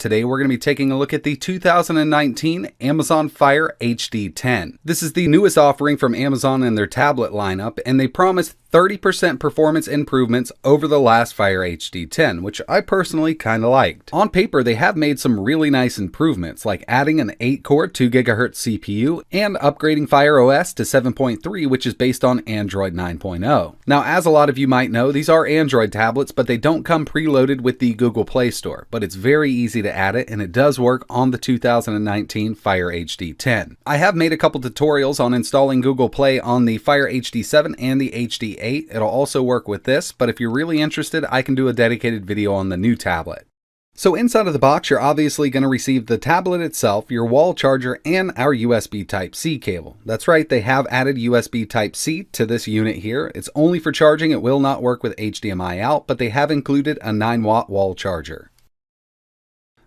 Today we're going to be taking a look at the 2019 Amazon Fire HD10. This is the newest offering from Amazon in their tablet lineup, and they promise 30% performance improvements over the last Fire HD10, which I personally kind of liked. On paper, they have made some really nice improvements, like adding an 8-core 2 GHz CPU and upgrading Fire OS to 7.3, which is based on Android 9.0. Now, as a lot of you might know, these are Android tablets, but they don't come preloaded with the Google Play Store, but it's very easy to add it, and it does work on the 2019 Fire HD10. I have made a couple tutorials on installing Google Play on the Fire HD7 and the HD8. It'll also work with this, but if you're really interested, I can do a dedicated video on the new tablet. So inside of the box, you're obviously going to receive the tablet itself, your wall charger, and our USB Type-C cable. That's right, they have added USB Type-C to this unit here. It's only for charging. It will not work with HDMI out, but they have included a 9-watt wall charger.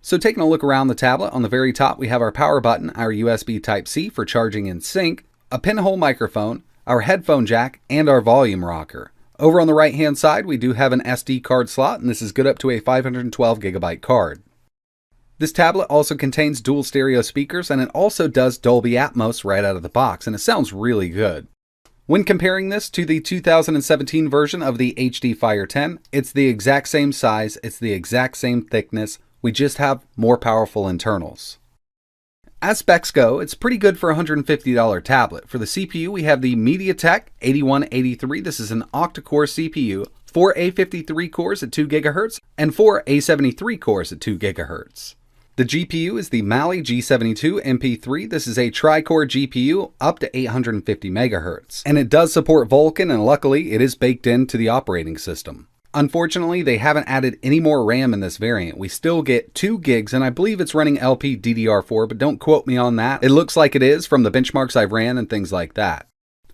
So taking a look around the tablet, on the very top we have our power button, our USB Type-C for charging in sync, a pinhole microphone, our headphone jack, and our volume rocker. Over on the right hand side we do have an SD card slot, and this is good up to a 512 gigabyte card. This tablet also contains dual stereo speakers, and it also does Dolby Atmos right out of the box, and it sounds really good. When comparing this to the 2017 version of the HD Fire 10, it's the exact same size, it's the exact same thickness, we just have more powerful internals. As specs go, it's pretty good for a $150 tablet. For the CPU, we have the MediaTek 8183. This is an octa-core CPU, 4 A53 cores at 2 GHz, and 4 A73 cores at 2 GHz. The GPU is the Mali G72 MP3. This is a tri-core GPU up to 850 MHz. And it does support Vulkan, and luckily it is baked into the operating system. Unfortunately, they haven't added any more RAM in this variant. We still get 2 gigs, and I believe it's running LPDDR4, but don't quote me on that. It looks like it is from the benchmarks I've ran and things like that.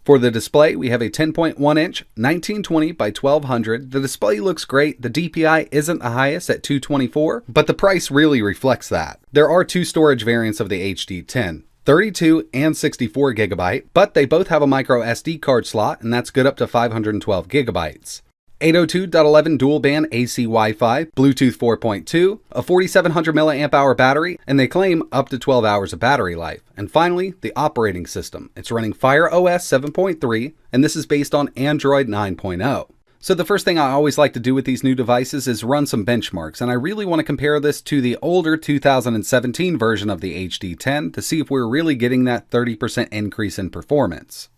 For the display, we have a 10.1-inch 1920 by 1200. The display looks great. The DPI isn't the highest at 224, but the price really reflects that. There are 2 storage variants of the HD10. 32 and 64 gigabyte, but they both have a microSD card slot, and that's good up to 512 gigabytes. 802.11 dual band AC Wi-Fi, Bluetooth 4.2, a 4700 mAh battery, and they claim up to 12 hours of battery life. And finally, the operating system. It's running Fire OS 7.3, and this is based on Android 9.0. So the first thing I always like to do with these new devices is run some benchmarks, and I really want to compare this to the older 2017 version of the HD10 to see if we're really getting that 30% increase in performance.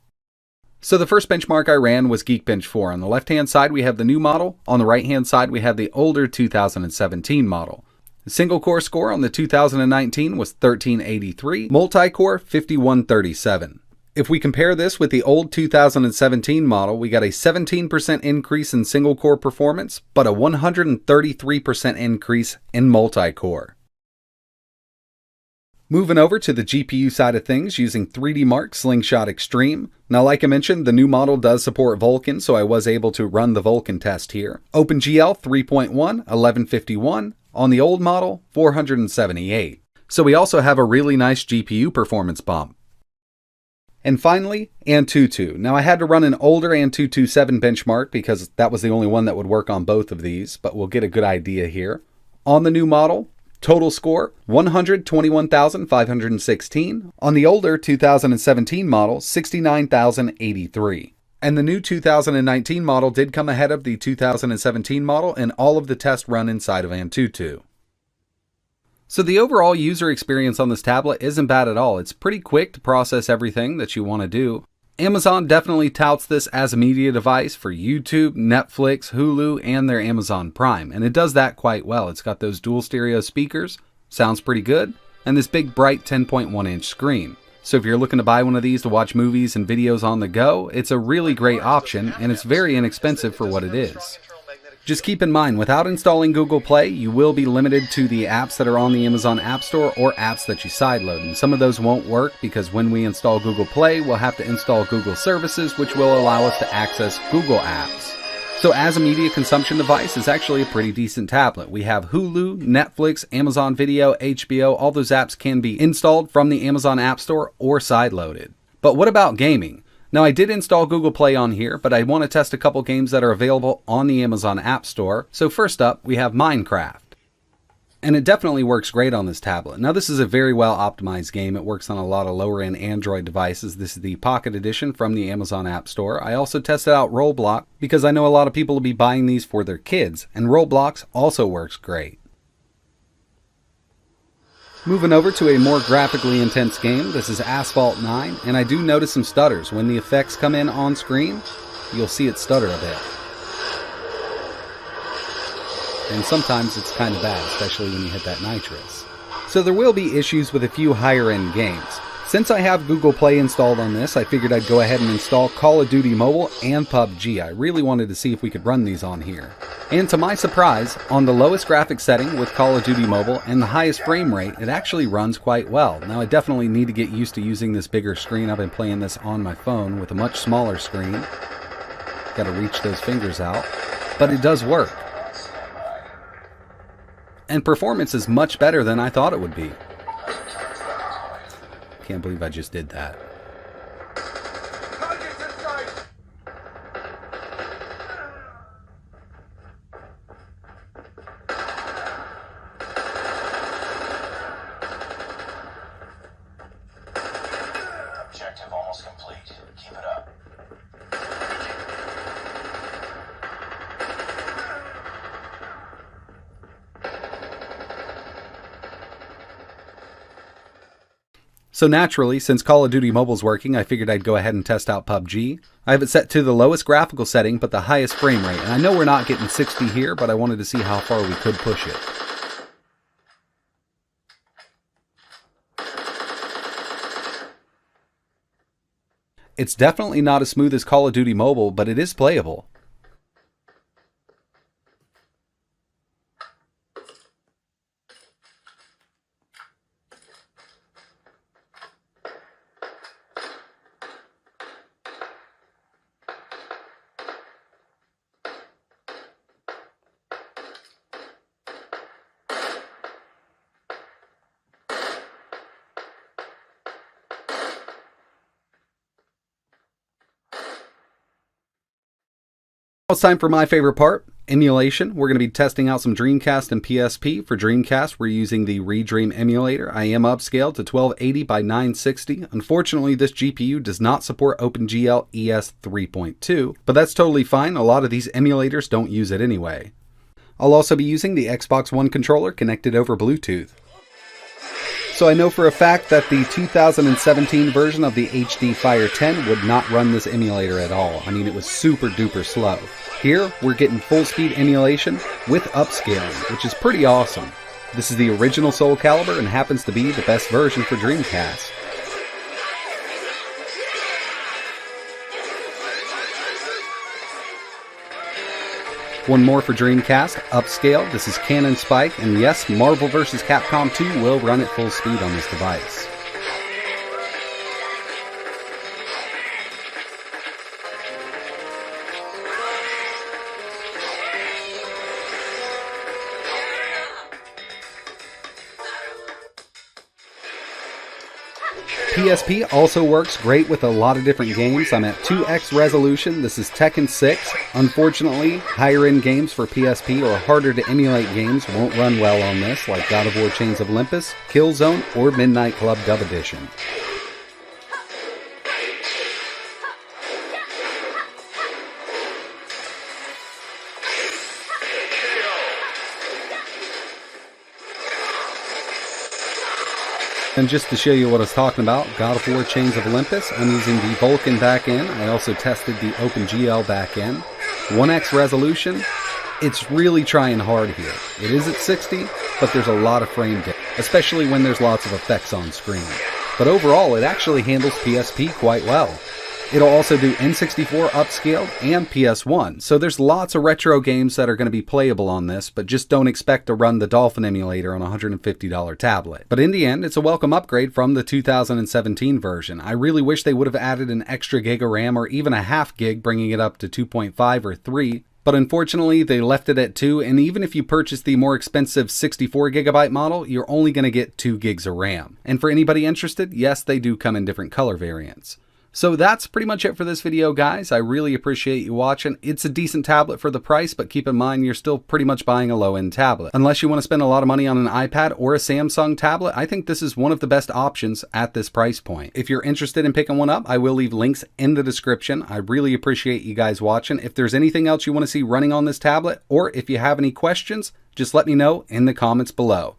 So the first benchmark I ran was Geekbench 4. On the left-hand side, we have the new model. On the right-hand side, we have the older 2017 model. The single-core score on the 2019 was 1383, multi-core 5137. If we compare this with the old 2017 model, we got a 17% increase in single-core performance, but a 133% increase in multi-core. Moving over to the GPU side of things using 3D Mark Slingshot Extreme. Now, like I mentioned, the new model does support Vulkan, so I was able to run the Vulkan test here. OpenGL 3.1, 1151. On the old model, 478. So we also have a really nice GPU performance bump. And finally, Antutu. Now, I had to run an older Antutu 7 benchmark because that was the only one that would work on both of these, but we'll get a good idea here. On the new model, total score, 121,516. On the older 2017 model, 69,083. And the new 2019 model did come ahead of the 2017 model, and all of the tests run inside of Antutu. So the overall user experience on this tablet isn't bad at all. It's pretty quick to process everything that you want to do. Amazon definitely touts this as a media device for YouTube, Netflix, Hulu, and their Amazon Prime, and it does that quite well. It's got those dual stereo speakers, sounds pretty good, and this big bright 10.1-inch screen. So if you're looking to buy one of these to watch movies and videos on the go, it's a really great option, and it's very inexpensive for what it is. Just keep in mind, without installing Google Play, you will be limited to the apps that are on the Amazon App Store or apps that you sideload. And some of those won't work because when we install Google Play, we'll have to install Google services, which will allow us to access Google apps. So as a media consumption device, it's actually a pretty decent tablet. We have Hulu, Netflix, Amazon Video, HBO, all those apps can be installed from the Amazon App Store or sideloaded. But what about gaming? Now, I did install Google Play on here, but I want to test a couple games that are available on the Amazon App Store. So first up, we have Minecraft. And it definitely works great on this tablet. Now this is a very well optimized game. It works on a lot of lower end Android devices. This is the Pocket Edition from the Amazon App Store. I also tested out Roblox because I know a lot of people will be buying these for their kids, and Roblox also works great. Moving over to a more graphically intense game, this is Asphalt 9, and I do notice some stutters. When the effects come in on screen, you'll see it stutter a bit. And sometimes it's kind of bad, especially when you hit that nitrous. So there will be issues with a few higher end games. Since I have Google Play installed on this, I figured I'd go ahead and install Call of Duty Mobile and PUBG. I really wanted to see if we could run these on here. And to my surprise, on the lowest graphics setting with Call of Duty Mobile and the highest frame rate, it actually runs quite well. Now I definitely need to get used to using this bigger screen. I've been playing this on my phone with a much smaller screen. Got to reach those fingers out. But it does work. And performance is much better than I thought it would be. Can't believe I just did that. Objective almost complete. Keep it up. So naturally, since Call of Duty Mobile's working, I figured I'd go ahead and test out PUBG. I have it set to the lowest graphical setting, but the highest frame rate. And I know we're not getting 60 here, but I wanted to see how far we could push it. It's definitely not as smooth as Call of Duty Mobile, but it is playable. It's time for my favorite part, emulation. We're going to be testing out some Dreamcast and PSP. For Dreamcast, we're using the Redream emulator. I am upscaled to 1280 by 960. Unfortunately, this GPU does not support OpenGL ES 3.2, but that's totally fine. A lot of these emulators don't use it anyway. I'll also be using the Xbox One controller connected over Bluetooth. So I know for a fact that the 2017 version of the HD Fire 10 would not run this emulator at all. I mean, it was super duper slow. Here, we're getting full speed emulation with upscaling, which is pretty awesome. This is the original Soul Calibur and happens to be the best version for Dreamcast. One more for Dreamcast, upscale. This is Canon Spike, and yes, Marvel vs. Capcom 2 will run at full speed on this device. PSP also works great with a lot of different games. I'm at 2x resolution. This is Tekken 6. Unfortunately, higher end games for PSP or harder to emulate games won't run well on this, like God of War Chains of Olympus, Killzone, or Midnight Club Dub Edition. And just to show you what I was talking about, God of War Chains of Olympus, I'm using the Vulkan backend. I also tested the OpenGL backend. 1x resolution, it's really trying hard here. It is at 60, but there's a lot of frame dip, especially when there's lots of effects on screen. But overall, it actually handles PSP quite well. It'll also do N64 upscaled and PS1, so there's lots of retro games that are going to be playable on this, but just don't expect to run the Dolphin emulator on a $150 tablet. But in the end, it's a welcome upgrade from the 2017 version. I really wish they would have added an extra gig of RAM or even a half gig, bringing it up to 2.5 or 3. But unfortunately, they left it at 2, and even if you purchase the more expensive 64GB model, you're only going to get 2 gigs of RAM. And for anybody interested, yes, they do come in different color variants. So that's pretty much it for this video, guys. I really appreciate you watching. It's a decent tablet for the price, but keep in mind you're still pretty much buying a low-end tablet. Unless you want to spend a lot of money on an iPad or a Samsung tablet, I think this is one of the best options at this price point. If you're interested in picking one up, I will leave links in the description. I really appreciate you guys watching. If there's anything else you want to see running on this tablet, or if you have any questions, just let me know in the comments below.